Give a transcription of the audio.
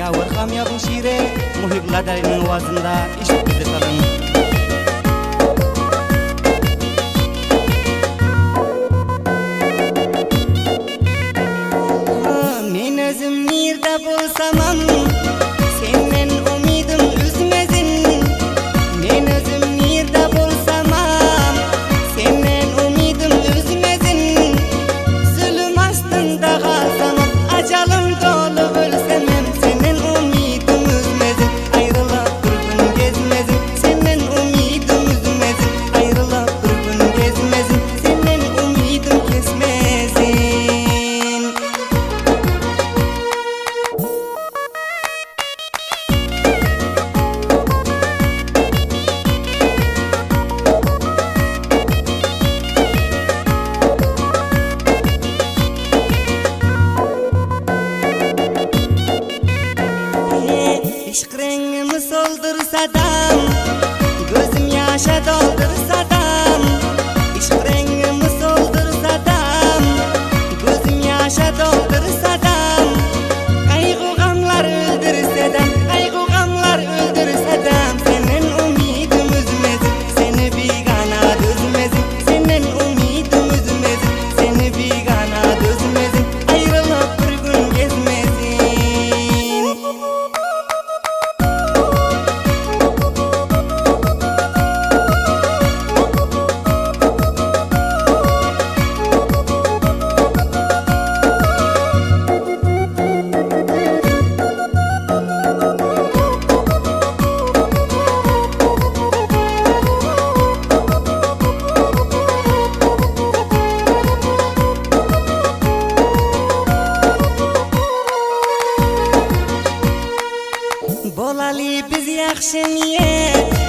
Yavrum ya bu şiire muhiblarının vazında iş bize kalın. Men özüm nerede bulsamam senden umidim üzmezin. Men özüm nerede bulsamam senden umidim üzmezin. Zulüm astında kalsam acalım dolu ölsemem senden umidim üzmezin. Ayrılıp durgun gezmezin senden umidim üzmezin. Ayrılıp durgun gezmezin senden umidim kesmezin. İşk rengimi soldursa dam, gözüm yaşa doldursa dam. İşk rengimi soldursa dam, gözüm yaşa doldursa dam. Kaygı gamlar öldürse dam, kaygı gamlar öldürse dam. Senin umidim üzmezin, seni bigana düzmezin. Senin umidim üzmezin, seni bigana düzmezin. Ayrılıp bir gün gezmezin. Bolali biz yaxshi niyet